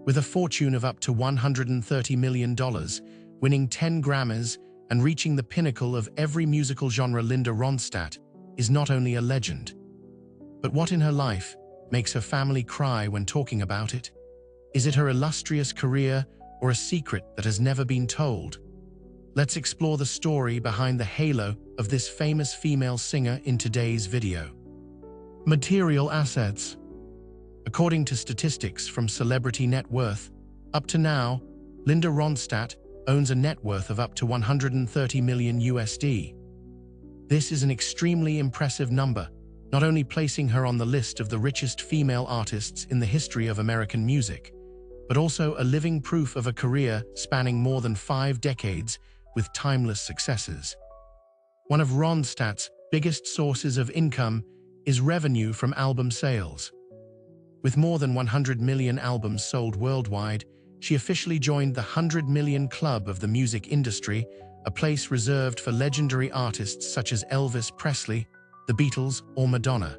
With a fortune of up to $130 million, winning 10 Grammys, and reaching the pinnacle of every musical genre, Linda Ronstadt is not only a legend. But what in her life makes her family cry when talking about it? Is it her illustrious career or a secret that has never been told? Let's explore the story behind the halo of this famous female singer in today's video. Material assets. According to statistics from Celebrity Net Worth, up to now, Linda Ronstadt owns a net worth of up to $130 million USD. This is an extremely impressive number, not only placing her on the list of the richest female artists in the history of American music, but also a living proof of a career spanning more than 5 decades with timeless successes. One of Ronstadt's biggest sources of income is revenue from album sales. With more than 100 million albums sold worldwide, she officially joined the 100 million club of the music industry, a place reserved for legendary artists such as Elvis Presley, the Beatles, or Madonna.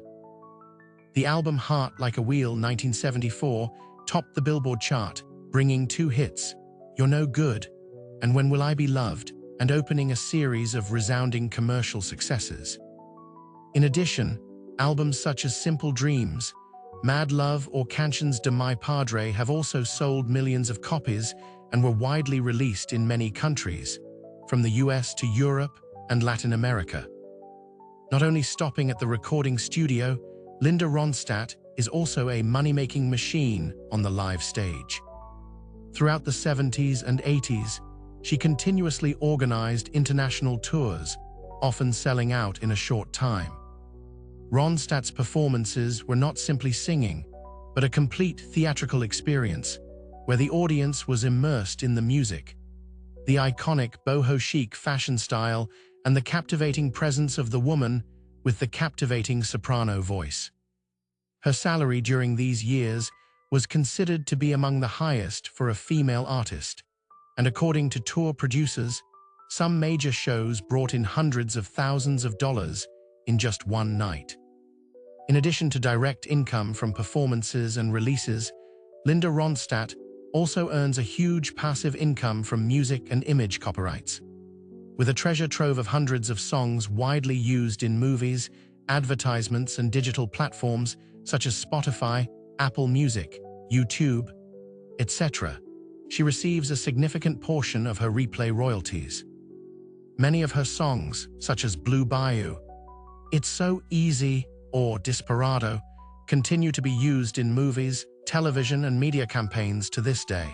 The album Heart Like a Wheel 1974 topped the Billboard chart, bringing 2 hits, You're No Good and When Will I Be Loved, and opening a series of resounding commercial successes. In addition, albums such as Simple Dreams, Mad Love, or Canciones de Mi Padre have also sold millions of copies and were widely released in many countries, from the US to Europe and Latin America. Not only stopping at the recording studio, Linda Ronstadt is also a money-making machine on the live stage. Throughout the 70s and 80s, she continuously organized international tours, often selling out in a short time. Ronstadt's performances were not simply singing, but a complete theatrical experience, where the audience was immersed in the music. The iconic boho chic fashion style and the captivating presence of the woman with the captivating soprano voice. Her salary during these years was considered to be among the highest for a female artist, and according to tour producers, some major shows brought in hundreds of thousands of dollars in just one night. In addition to direct income from performances and releases, Linda Ronstadt also earns a huge passive income from music and image copyrights. With a treasure trove of hundreds of songs widely used in movies, advertisements, and digital platforms such as Spotify, Apple Music, YouTube, etc., she receives a significant portion of her replay royalties. Many of her songs, such as Blue Bayou, It's So Easy, or Desperado, continue to be used in movies, television, and media campaigns to this day.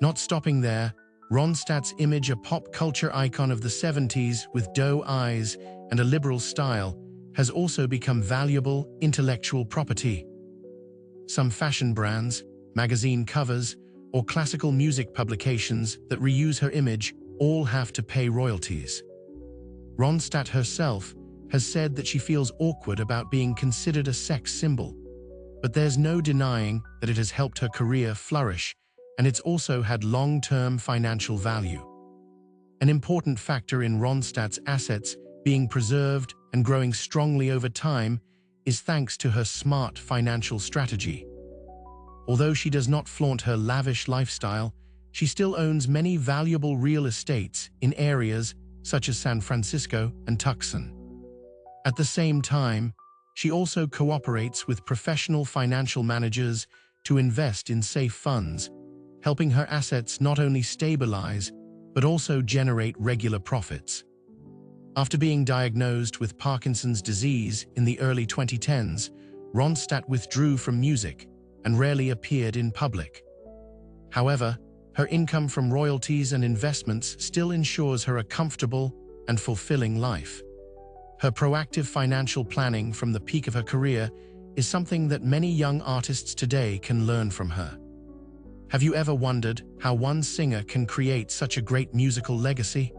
Not stopping there, Ronstadt's image, a pop culture icon of the 70s with doe eyes and a liberal style, has also become valuable intellectual property. Some fashion brands, magazine covers, or classical music publications that reuse her image all have to pay royalties. Ronstadt herself has said that she feels awkward about being considered a sex symbol, but there's no denying that it has helped her career flourish, and it's also had long-term financial value. An important factor in Ronstadt's assets being preserved and growing strongly over time is thanks to her smart financial strategy. Although she does not flaunt her lavish lifestyle, she still owns many valuable real estates in areas such as San Francisco and Tucson. At the same time, she also cooperates with professional financial managers to invest in safe funds, helping her assets not only stabilize, but also generate regular profits. After being diagnosed with Parkinson's disease in the early 2010s, Ronstadt withdrew from music and rarely appeared in public. However, her income from royalties and investments still ensures her a comfortable and fulfilling life. Her proactive financial planning from the peak of her career is something that many young artists today can learn from her. Have you ever wondered how one singer can create such a great musical legacy?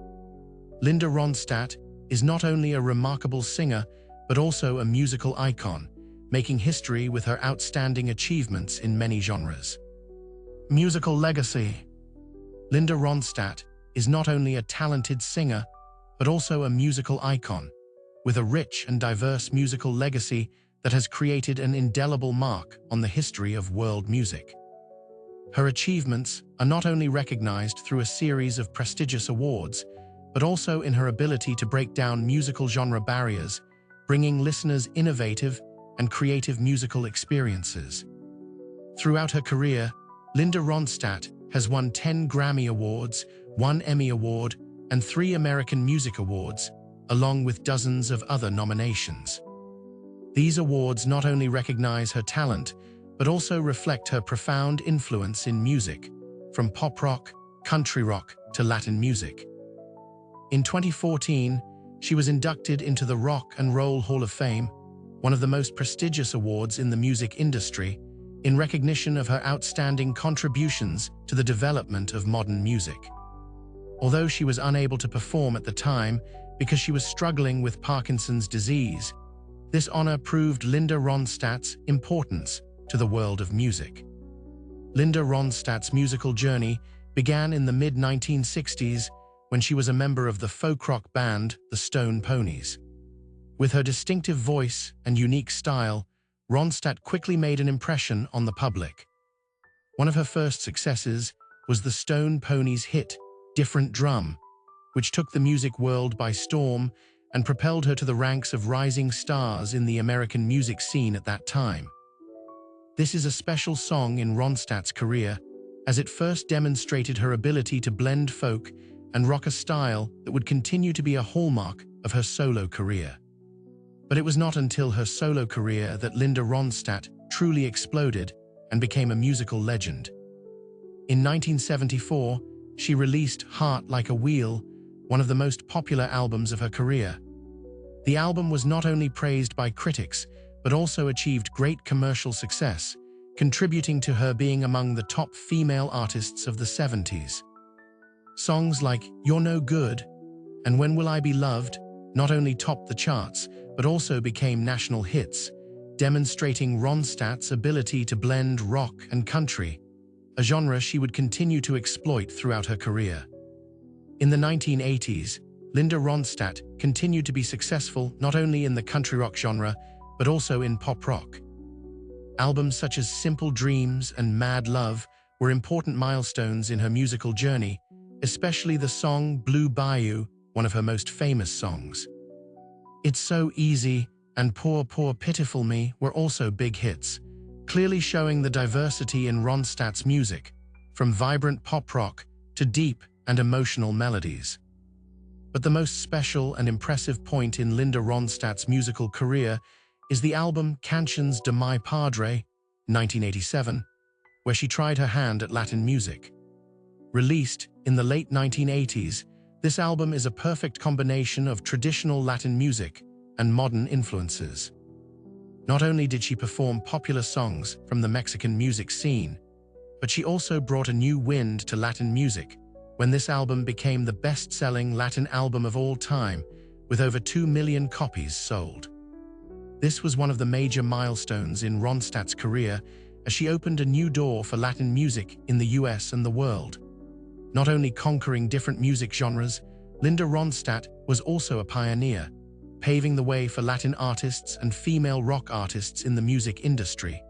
Linda Ronstadt is not only a remarkable singer, but also a musical icon, making history with her outstanding achievements in many genres. Musical legacy. Linda Ronstadt is not only a talented singer, but also a musical icon, with a rich and diverse musical legacy that has created an indelible mark on the history of world music. Her achievements are not only recognized through a series of prestigious awards, but also in her ability to break down musical genre barriers, bringing listeners innovative and creative musical experiences. Throughout her career, Linda Ronstadt has won 10 Grammy Awards, 1 Emmy Award, and 3 American Music Awards, along with dozens of other nominations. These awards not only recognize her talent, but also reflect her profound influence in music, from pop rock, country rock, to Latin music. In 2014, she was inducted into the Rock and Roll Hall of Fame, one of the most prestigious awards in the music industry, in recognition of her outstanding contributions to the development of modern music. Although she was unable to perform at the time because she was struggling with Parkinson's disease, this honor proved Linda Ronstadt's importance to the world of music. Linda Ronstadt's musical journey began in the mid-1960s when she was a member of the folk rock band the Stone Ponies. With her distinctive voice and unique style, Ronstadt quickly made an impression on the public. One of her first successes was the Stone Ponies' hit, Different Drum, which took the music world by storm and propelled her to the ranks of rising stars in the American music scene at that time. This is a special song in Ronstadt's career, as it first demonstrated her ability to blend folk and rock, a style that would continue to be a hallmark of her solo career. But it was not until her solo career that Linda Ronstadt truly exploded and became a musical legend. In 1974, she released Heart Like a Wheel, one of the most popular albums of her career. The album was not only praised by critics, but also achieved great commercial success, contributing to her being among the top female artists of the 70s. Songs like You're No Good and When Will I Be Loved not only topped the charts, but also became national hits, demonstrating Ronstadt's ability to blend rock and country, a genre she would continue to exploit throughout her career. In the 1980s, Linda Ronstadt continued to be successful not only in the country rock genre, but also in pop rock. Albums such as Simple Dreams and Mad Love were important milestones in her musical journey, especially the song Blue Bayou, one of her most famous songs. It's So Easy and Poor Poor Pitiful Me were also big hits, clearly showing the diversity in Ronstadt's music, from vibrant pop rock to deep and emotional melodies. But the most special and impressive point in Linda Ronstadt's musical career is the album Canciones de Mi Padre, 1987, where she tried her hand at Latin music. Released in the late 1980s, this album is a perfect combination of traditional Latin music and modern influences. Not only did she perform popular songs from the Mexican music scene, but she also brought a new wind to Latin music when this album became the best-selling Latin album of all time, with over 2 million copies sold. This was one of the major milestones in Ronstadt's career, as she opened a new door for Latin music in the US and the world. Not only conquering different music genres, Linda Ronstadt was also a pioneer, paving the way for Latin artists and female rock artists in the music industry.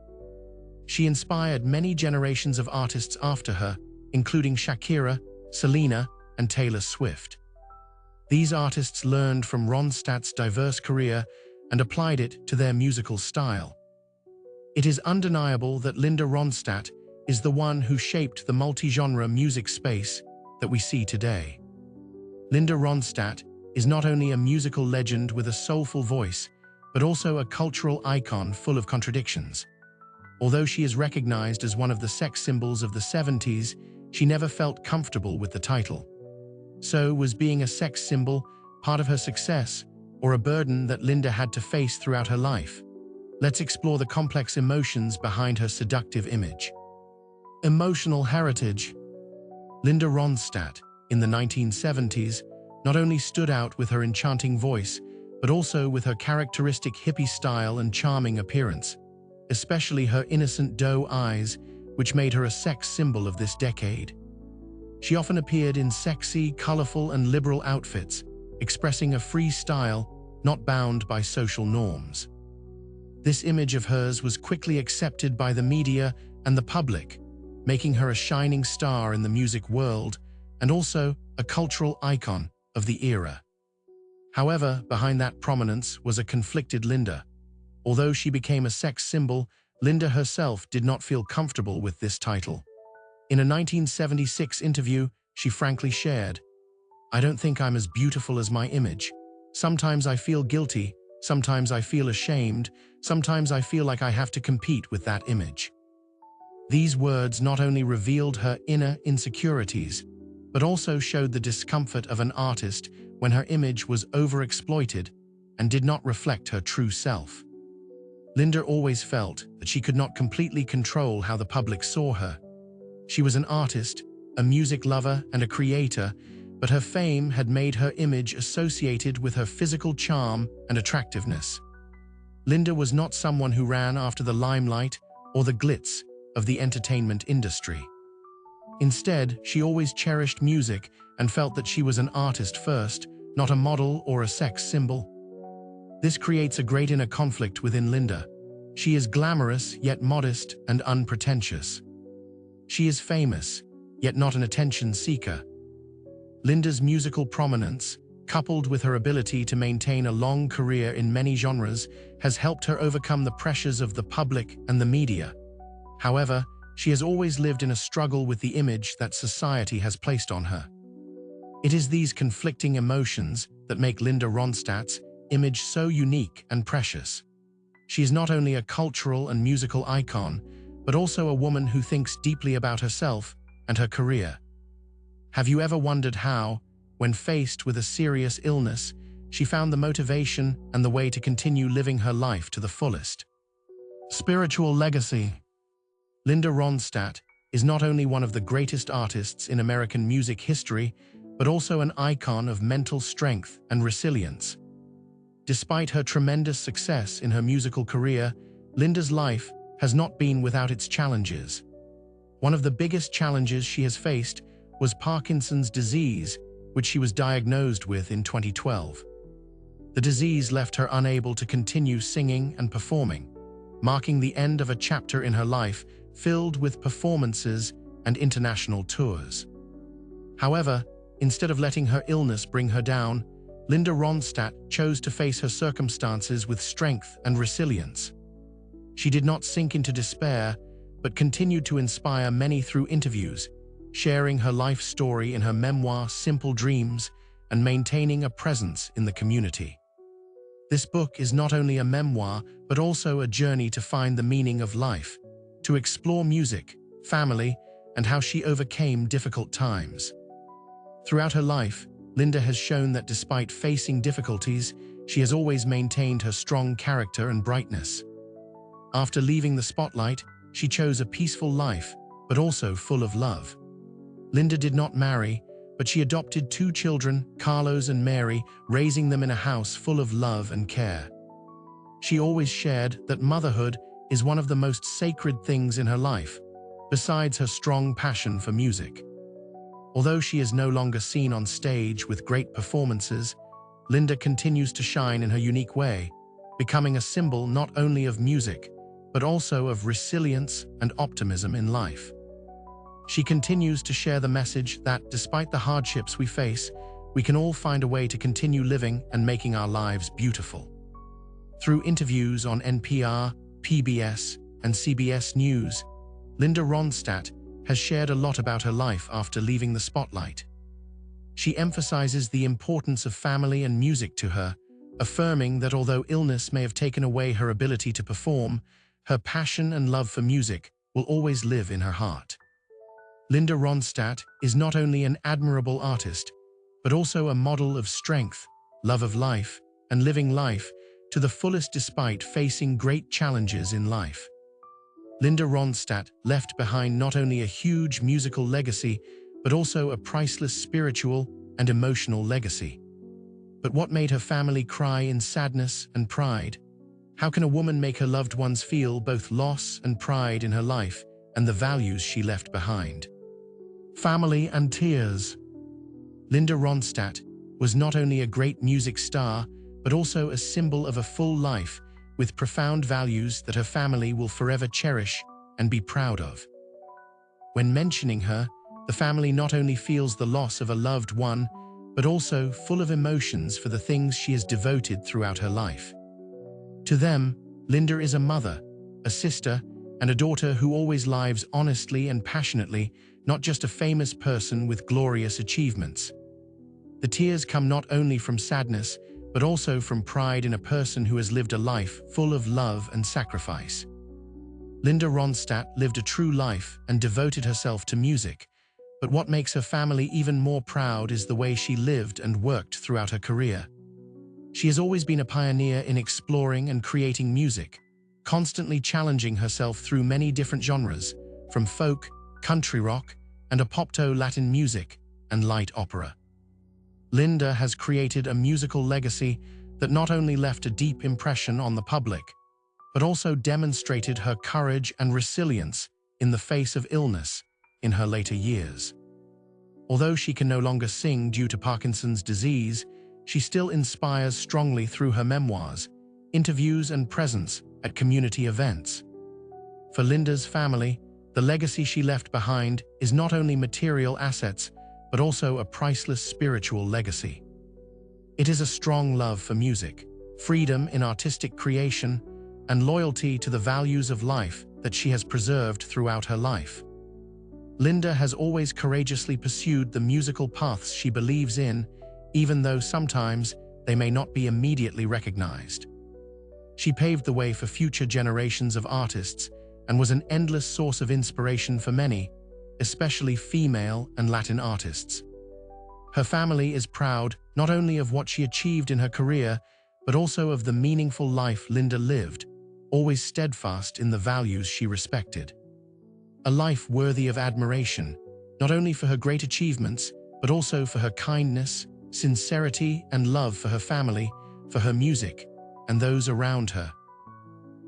She inspired many generations of artists after her, including Shakira, Selena, and Taylor Swift. These artists learned from Ronstadt's diverse career and applied it to their musical style. It is undeniable that Linda Ronstadt is the one who shaped the multi-genre music space that we see today. Linda Ronstadt is not only a musical legend with a soulful voice, but also a cultural icon full of contradictions. Although she is recognized as one of the sex symbols of the 70s, she never felt comfortable with the title. So, was being a sex symbol part of her success, or a burden that Linda had to face throughout her life? Let's explore the complex emotions behind her seductive image. Emotional heritage. Linda Ronstadt, in the 1970s, not only stood out with her enchanting voice, but also with her characteristic hippie style and charming appearance, especially her innocent doe eyes, which made her a sex symbol of this decade. She often appeared in sexy, colorful, and liberal outfits, expressing a free style not bound by social norms. This image of hers was quickly accepted by the media and the public, making her a shining star in the music world and also a cultural icon of the era. However, behind that prominence was a conflicted Linda. Although she became a sex symbol, Linda herself did not feel comfortable with this title. In a 1976 interview, she frankly shared, "I don't think I'm as beautiful as my image. Sometimes I feel guilty, sometimes I feel ashamed, sometimes I feel like I have to compete with that image." These words not only revealed her inner insecurities, but also showed the discomfort of an artist when her image was overexploited and did not reflect her true self. Linda always felt that she could not completely control how the public saw her. She was an artist, a music lover, and a creator, but her fame had made her image associated with her physical charm and attractiveness. Linda was not someone who ran after the limelight or the glitz of the entertainment industry. Instead, she always cherished music and felt that she was an artist first, not a model or a sex symbol. This creates a great inner conflict within Linda. She is glamorous, yet modest and unpretentious. She is famous, yet not an attention seeker. Linda's musical prominence, coupled with her ability to maintain a long career in many genres, has helped her overcome the pressures of the public and the media. However, she has always lived in a struggle with the image that society has placed on her. It is these conflicting emotions that make Linda Ronstadt's image so unique and precious. She is not only a cultural and musical icon, but also a woman who thinks deeply about herself and her career. Have you ever wondered how, when faced with a serious illness, she found the motivation and the way to continue living her life to the fullest? Spiritual legacy. Linda Ronstadt is not only one of the greatest artists in American music history, but also an icon of mental strength and resilience. Despite her tremendous success in her musical career, Linda's life has not been without its challenges. One of the biggest challenges she has faced was Parkinson's disease, which she was diagnosed with in 2012. The disease left her unable to continue singing and performing, marking the end of a chapter in her life filled with performances and international tours. However, instead of letting her illness bring her down, Linda Ronstadt chose to face her circumstances with strength and resilience. She did not sink into despair, but continued to inspire many through interviews, sharing her life story in her memoir Simple Dreams and maintaining a presence in the community. This book is not only a memoir, but also a journey to find the meaning of life, to explore music, family, and how she overcame difficult times. Throughout her life, Linda has shown that despite facing difficulties, she has always maintained her strong character and brightness. After leaving the spotlight, she chose a peaceful life, but also full of love. Linda did not marry, but she adopted 2 children, Carlos and Mary, raising them in a house full of love and care. She always shared that motherhood is one of the most sacred things in her life, besides her strong passion for music. Although she is no longer seen on stage with great performances, Linda continues to shine in her unique way, becoming a symbol not only of music, but also of resilience and optimism in life. She continues to share the message that, despite the hardships we face, we can all find a way to continue living and making our lives beautiful. Through interviews on NPR, PBS, and CBS News, Linda Ronstadt has shared a lot about her life after leaving the spotlight. She emphasizes the importance of family and music to her, affirming that although illness may have taken away her ability to perform, her passion and love for music will always live in her heart. Linda Ronstadt is not only an admirable artist, but also a model of strength, love of life, and living life to the fullest despite facing great challenges in life. Linda Ronstadt left behind not only a huge musical legacy, but also a priceless spiritual and emotional legacy. But what made her family cry in sadness and pride? How can a woman make her loved ones feel both loss and pride in her life and the values she left behind? Family and tears. Linda Ronstadt was not only a great music star, but also a symbol of a full life with profound values that her family will forever cherish and be proud of. When mentioning her, the family not only feels the loss of a loved one, but also full of emotions for the things she has devoted throughout her life. To them, Linda is a mother, a sister, and a daughter who always lives honestly and passionately, not just a famous person with glorious achievements. The tears come not only from sadness, but also from pride in a person who has lived a life full of love and sacrifice. Linda Ronstadt lived a true life and devoted herself to music, but what makes her family even more proud is the way she lived and worked throughout her career. She has always been a pioneer in exploring and creating music, constantly challenging herself through many different genres, from folk, country rock, and a pop-to Latin music and light opera. Linda has created a musical legacy that not only left a deep impression on the public, but also demonstrated her courage and resilience in the face of illness in her later years. Although she can no longer sing due to Parkinson's disease, she still inspires strongly through her memoirs, interviews, and presence at community events. For Linda's family, the legacy she left behind is not only material assets, but also a priceless spiritual legacy. It is a strong love for music, freedom in artistic creation, and loyalty to the values of life that she has preserved throughout her life. Linda has always courageously pursued the musical paths she believes in, even though sometimes they may not be immediately recognized. She paved the way for future generations of artists and was an endless source of inspiration for many, especially female and Latin artists. Her family is proud not only of what she achieved in her career, but also of the meaningful life Linda lived, always steadfast in the values she respected. A life worthy of admiration, not only for her great achievements, but also for her kindness, sincerity, and love for her family, for her music, and those around her.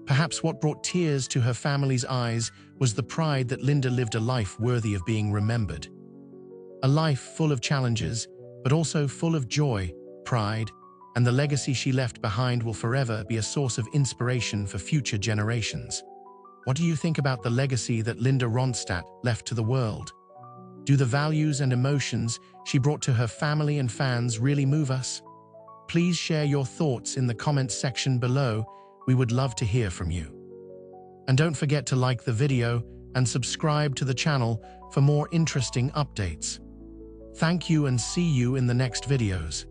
Perhaps what brought tears to her family's eyes was the pride that Linda lived a life worthy of being remembered. A life full of challenges, but also full of joy, pride, and the legacy she left behind will forever be a source of inspiration for future generations. What do you think about the legacy that Linda Ronstadt left to the world? Do the values and emotions she brought to her family and fans really move us? Please share your thoughts in the comments section below. We would love to hear from you. And don't forget to like the video and subscribe to the channel for more interesting updates. Thank you and see you in the next videos.